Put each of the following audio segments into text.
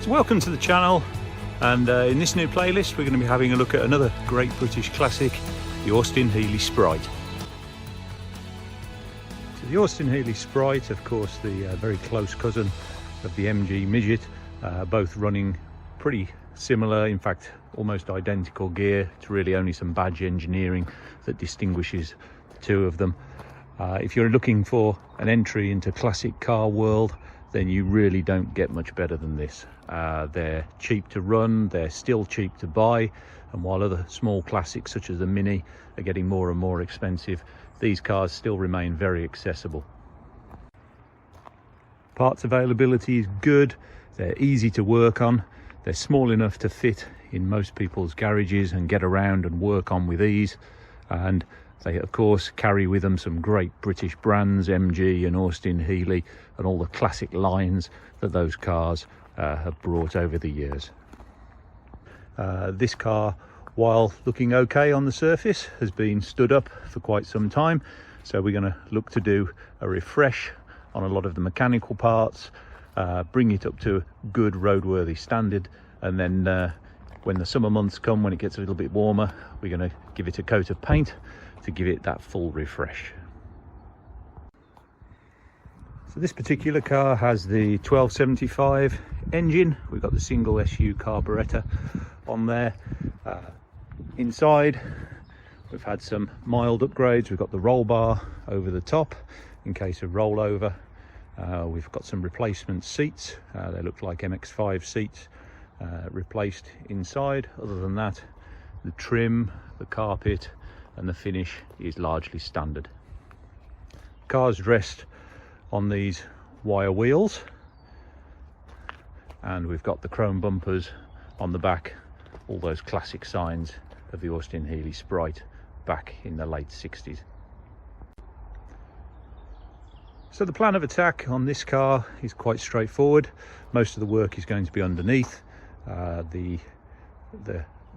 So welcome to the channel, and in this new playlist we're going to be having a look at another great British classic, the Healey Sprite. So the Healey Sprite, of course, the very close cousin of the MG Midget, both running pretty similar, in fact almost identical gear. It's really only some badge engineering that distinguishes the two of them. If you're looking for an entry into classic car world, then you really don't get much better than this. They're cheap to run, they're still cheap to buy, and while other small classics such as the Mini are getting more and more expensive, these cars still remain very accessible. Parts availability is good, they're easy to work on, they're small enough to fit in most people's garages and get around and work on with ease, and they of course carry with them some great British brands, MG and Healey, and all the classic lines that those cars have brought over the years. This car, while looking okay on the surface, has been stood up for quite some time, so we're going to look to do a refresh on a lot of the mechanical parts, bring it up to good roadworthy standard, and then when the summer months come, when it gets a little bit warmer, we're going to give it a coat of paint to give it that full refresh. So this particular car has the 1275 engine. We've got the single SU carburettor on there. Inside we've had some mild upgrades. We've got the roll bar over the top in case of rollover. We've got some replacement seats. They look like MX5 seats replaced inside. Other than that, the trim, the carpet and the finish is largely standard. Car's dressed on these wire wheels, and we've got the chrome bumpers on the back, all those classic signs of the Healey Sprite back in the late 60s. So the plan of attack on this car is quite straightforward. Most of the work is going to be underneath. The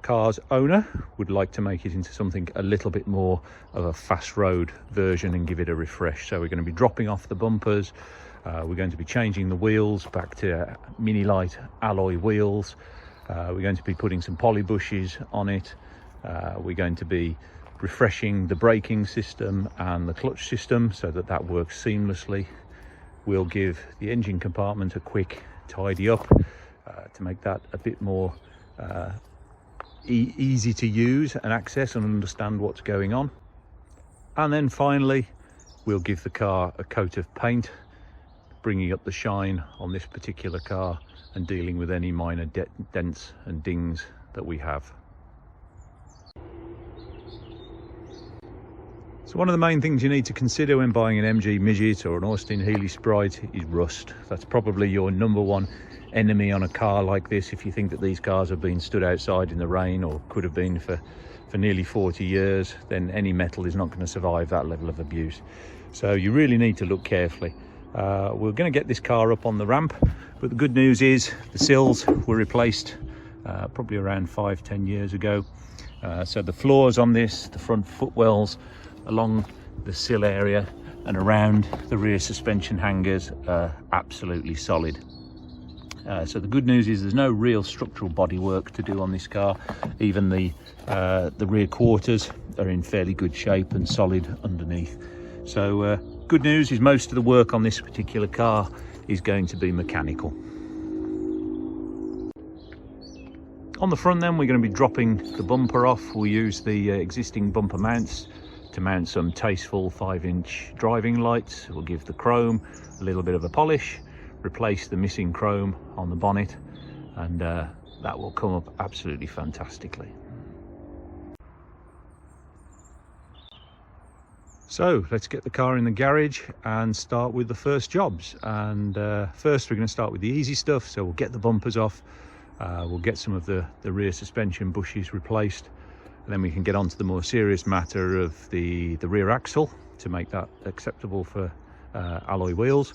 car's owner would like to make it into something a little bit more of a fast road version and give it a refresh. So we're going to be dropping off the bumpers, we're going to be changing the wheels back to mini light alloy wheels, we're going to be putting some poly bushes on it, we're going to be refreshing the braking system and the clutch system so that that works seamlessly. We'll give the engine compartment a quick tidy up to make that a bit more easy to use and access and understand what's going on. And then finally we'll give the car a coat of paint, bringing up the shine on this particular car and dealing with any minor dents and dings that we have. So one of the main things you need to consider when buying an MG Midget or an Healey Sprite is rust. That's probably your number one enemy on a car like this. If you think that these cars have been stood outside in the rain or could have been for nearly 40 years, then any metal is not going to survive that level of abuse. So you really need to look carefully. We're going to get this car up on the ramp, but the good news is the sills were replaced probably around 5-10 years ago. So the floors on this, the front footwells along the sill area and around the rear suspension hangers are absolutely solid. So the good news is there's no real structural bodywork to do on this car. Even the rear quarters are in fairly good shape and solid underneath. So good news is most of the work on this particular car is going to be mechanical. On the front then, we're going to be dropping the bumper off. We'll use the existing bumper mounts to mount some tasteful 5-inch driving lights. We'll give the chrome a little bit of a polish, replace the missing chrome on the bonnet, and that will come up absolutely fantastically. So let's get the car in the garage and start with the first jobs. And first we're going to start with the easy stuff. So we'll get the bumpers off, we'll get some of the rear suspension bushes replaced, and then we can get on to the more serious matter of the rear axle to make that acceptable for alloy wheels.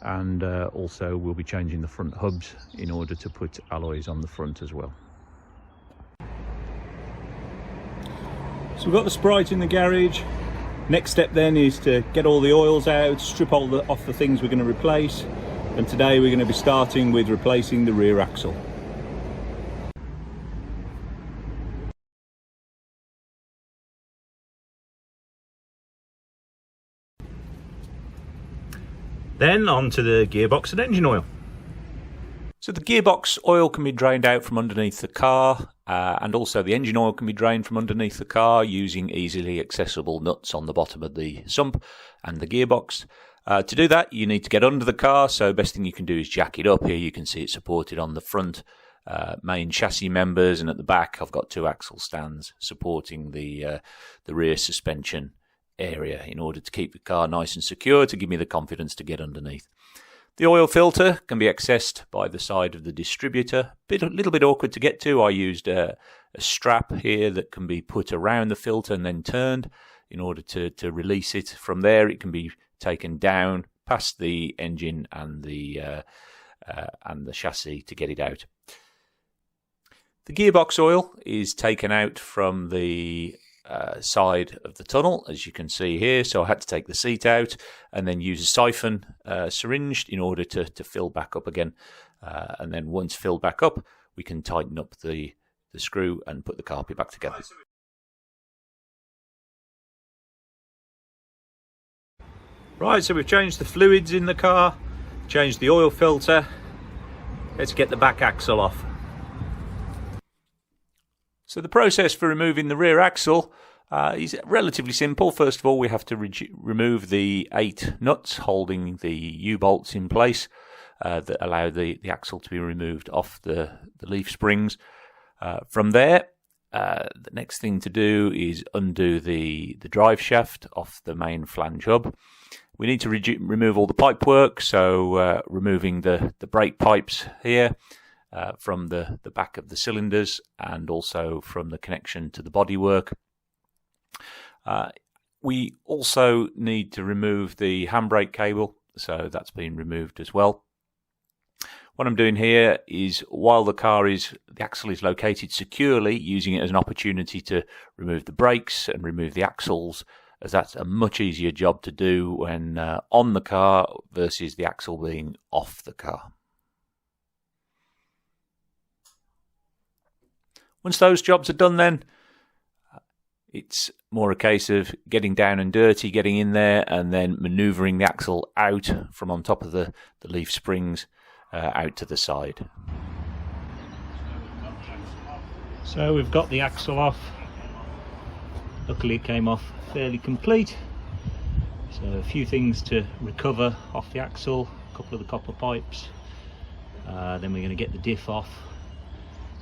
And also we'll be changing the front hubs in order to put alloys on the front as well. So we've got the Sprite in the garage. Next step then is to get all the oils out, strip off the things we're going to replace, and today we're going to be starting with replacing the rear axle. Then on to the gearbox and engine oil. So the gearbox oil can be drained out from underneath the car, and also the engine oil can be drained from underneath the car using easily accessible nuts on the bottom of the sump and the gearbox. To do that, you need to get under the car, so best thing you can do is jack it up. Here you can see it supported on the front main chassis members, and at the back I've got two axle stands supporting the rear suspension area in order to keep the car nice and secure, to give me the confidence to get underneath. The oil filter can be accessed by the side of the distributor. A little bit awkward to get to. I used a strap here that can be put around the filter and then turned in order to release it. From there it can be taken down past the engine and the chassis to get it out. The gearbox oil is taken out from the side of the tunnel, as you can see here, so I had to take the seat out and then use a siphon syringe in order to fill back up again, and then once filled back up we can tighten up the screw and put the carpet back together. Right, so we've changed the fluids in the car, changed the oil filter. Let's get the back axle off. So the process for removing the rear axle is relatively simple. First of all, we have to remove the 8 nuts holding the U-bolts in place that allow the axle to be removed off the leaf springs. From there, the next thing to do is undo the drive shaft off the main flange hub. We need to remove all the pipe work, so removing the brake pipes here, from the back of the cylinders, and also from the connection to the bodywork. We also need to remove the handbrake cable, so that's been removed as well. What I'm doing here is, while the axle is located securely, using it as an opportunity to remove the brakes and remove the axles, as that's a much easier job to do when on the car versus the axle being off the car. Once those jobs are done, then it's more a case of getting down and dirty, getting in there, and then manoeuvring the axle out from on top of the leaf springs out to the side. So we've got the axle off. Luckily it came off fairly complete. So a few things to recover off the axle, a couple of the copper pipes. Then we're going to get the diff off,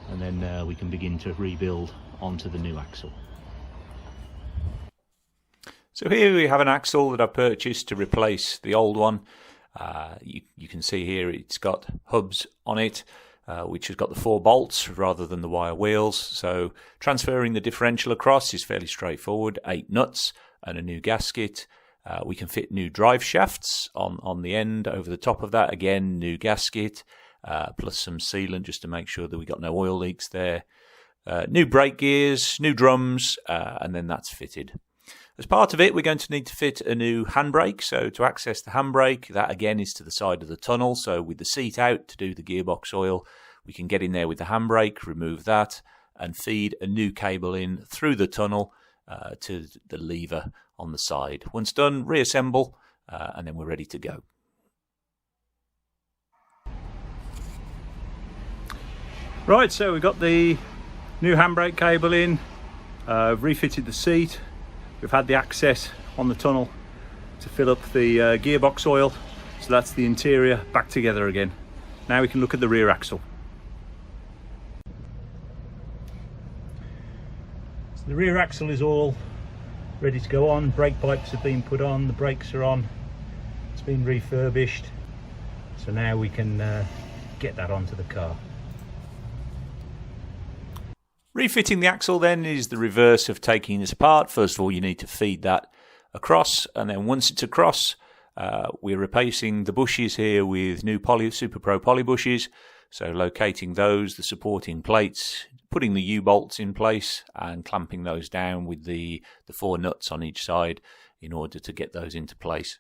and then we can begin to rebuild onto the new axle. So here we have an axle that I purchased to replace the old one. You can see here it's got hubs on it, which has got the 4 bolts rather than the wire wheels. So transferring the differential across is fairly straightforward. 8 nuts and a new gasket. We can fit new drive shafts on the end over the top of that. Again, new gasket. Plus some sealant just to make sure that we got no oil leaks there. New brake gears, new drums, and then that's fitted. As part of it, we're going to need to fit a new handbrake. So to access the handbrake, that again is to the side of the tunnel. So with the seat out to do the gearbox oil, we can get in there with the handbrake, remove that, and feed a new cable in through the tunnel to the lever on the side. Once done, reassemble, and then we're ready to go. Right, so we've got the new handbrake cable in, refitted the seat. We've had the access on the tunnel to fill up the gearbox oil, so that's the interior back together again. Now we can look at the rear axle. So the rear axle is all ready to go on. Brake pipes have been put on, the brakes are on, it's been refurbished, so now we can get that onto the car. Refitting the axle then is the reverse of taking this apart. First of all, you need to feed that across, and then once it's across, we're replacing the bushes here with new Super Pro poly bushes. So locating those, the supporting plates, putting the U-bolts in place and clamping those down with the 4 nuts on each side in order to get those into place.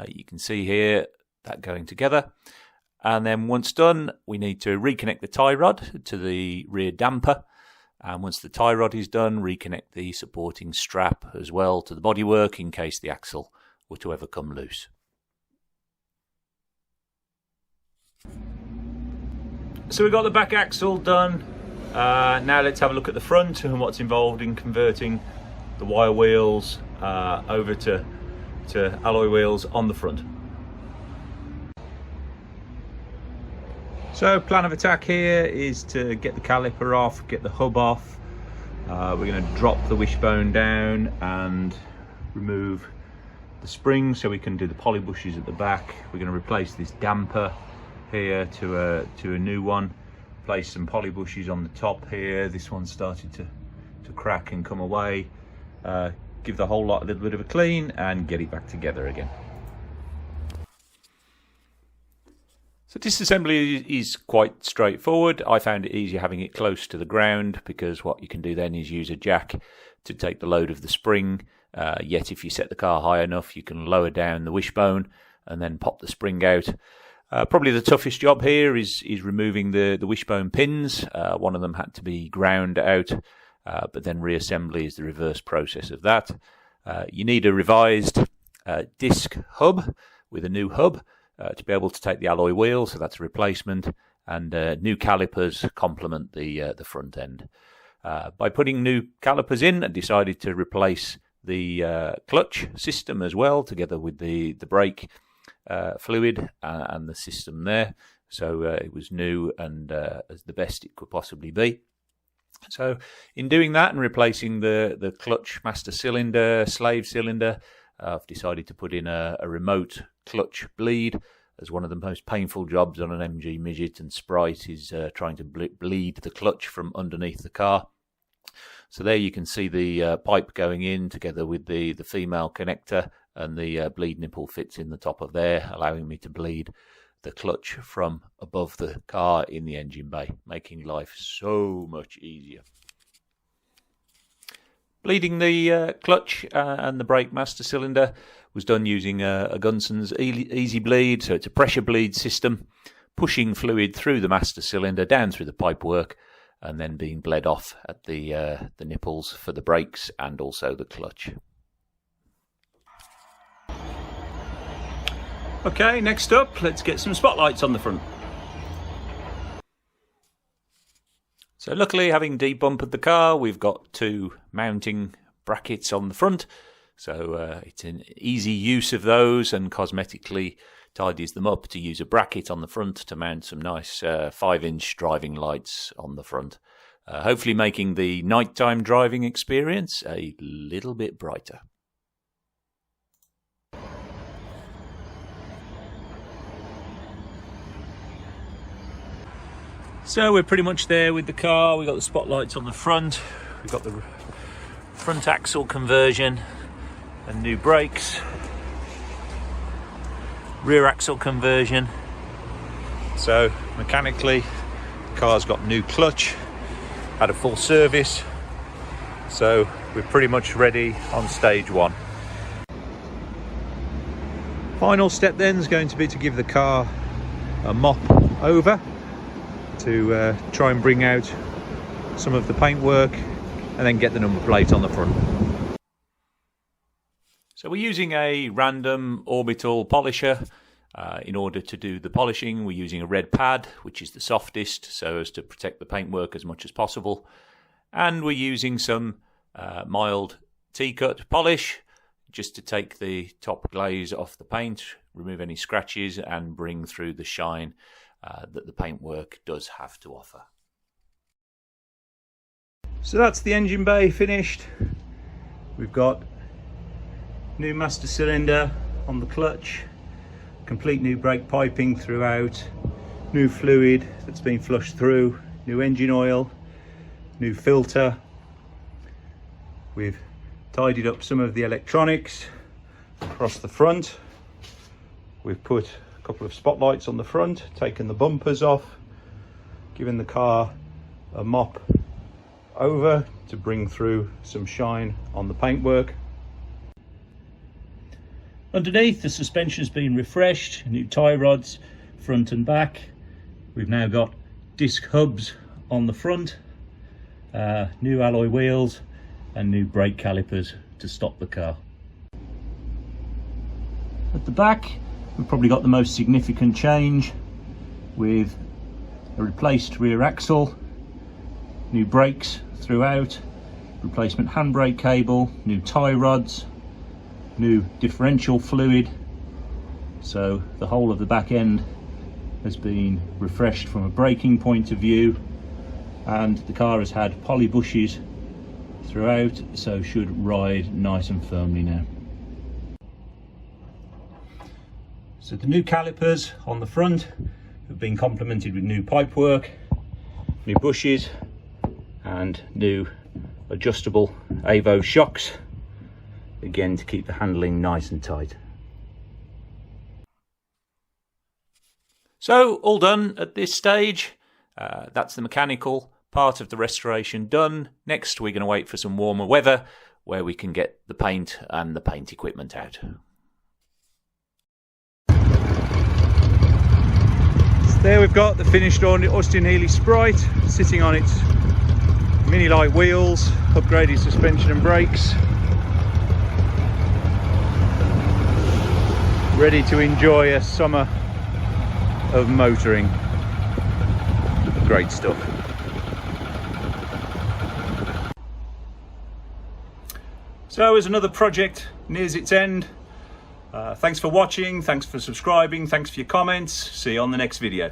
You can see here that going together. And then once done, we need to reconnect the tie rod to the rear damper. And once the tie rod is done, reconnect the supporting strap as well to the bodywork in case the axle were to ever come loose. So we've got the back axle done. Now let's have a look at the front and what's involved in converting the wire wheels over to alloy wheels on the front. So plan of attack here is to get the caliper off, get the hub off. We're going to drop the wishbone down and remove the spring so we can do the poly bushes at the back. We're going to replace this damper here to a new one. Place some poly bushes on the top here. This one started to crack and come away. Give the whole lot a little bit of a clean and get it back together again. So disassembly is quite straightforward. I found it easier having it close to the ground because what you can do then is use a jack to take the load of the spring. Yet if you set the car high enough, you can lower down the wishbone and then pop the spring out. Probably the toughest job here is removing the wishbone pins. One of them had to be ground out, but then reassembly is the reverse process of that. You need a revised disc hub with a new hub to be able to take the alloy wheel, so that's a replacement, and new calipers complement the front end. By putting new calipers in, I decided to replace the clutch system as well, together with the brake fluid and the system there. So it was new and as the best it could possibly be. So in doing that and replacing the clutch master cylinder, slave cylinder, I've decided to put in a remote clutch bleed, as one of the most painful jobs on an MG Midget and Sprite is trying to bleed the clutch from underneath the car. So there you can see the pipe going in together with the female connector, and the bleed nipple fits in the top of there, allowing me to bleed the clutch from above the car in the engine bay, making life so much easier. Bleeding the clutch and the brake master cylinder was done using a Gunson's Easy Bleed, so it's a pressure bleed system, pushing fluid through the master cylinder, down through the pipework, and then being bled off at the nipples for the brakes and also the clutch. Okay, next up, let's get some spotlights on the front. So luckily, having debumpered the car, we've got two mounting brackets on the front. So it's an easy use of those, and cosmetically tidies them up to use a bracket on the front to mount some nice 5-inch driving lights on the front. Hopefully making the nighttime driving experience a little bit brighter. So we're pretty much there with the car. We've got the spotlights on the front. We've got the front axle conversion and new brakes. Rear axle conversion. So mechanically, the car's got new clutch, had a full service. So we're pretty much ready on stage one. Final step then is going to be to give the car a mop over to try and bring out some of the paintwork and then get the number plate on the front. So we're using a random orbital polisher. In order to do the polishing, we're using a red pad, which is the softest, so as to protect the paintwork as much as possible. And we're using some mild T-cut polish, just to take the top glaze off the paint, remove any scratches, and bring through the shine that the paintwork does have to offer. So that's the engine bay finished. We've got new master cylinder on the clutch, complete new brake piping throughout, new fluid that's been flushed through, new engine oil, new filter. We've tidied up some of the electronics across the front. We've put a couple of spotlights on the front, taken the bumpers off, given the car a mop over to bring through some shine on the paintwork. Underneath, the suspension's been refreshed, new tie rods front and back. We've now got disc hubs on the front, new alloy wheels and new brake calipers to stop the car. At the back, we've probably got the most significant change with a replaced rear axle, new brakes throughout, replacement handbrake cable, new tie rods, new differential fluid. So the whole of the back end has been refreshed from a braking point of view, and the car has had poly bushes throughout, so should ride nice and firmly now. So the new calipers on the front have been complemented with new pipework, new bushes and new adjustable Avo shocks, again to keep the handling nice and tight. So all done at this stage. That's the mechanical part of the restoration done. Next we're going to wait for some warmer weather where we can get the paint and the paint equipment out. There we've got the finished Austin Healey Sprite sitting on its mini light wheels, upgraded suspension and brakes, ready to enjoy a summer of motoring. Great stuff. So as another project nears its end, thanks for watching, thanks for subscribing, thanks for your comments. See you on the next video.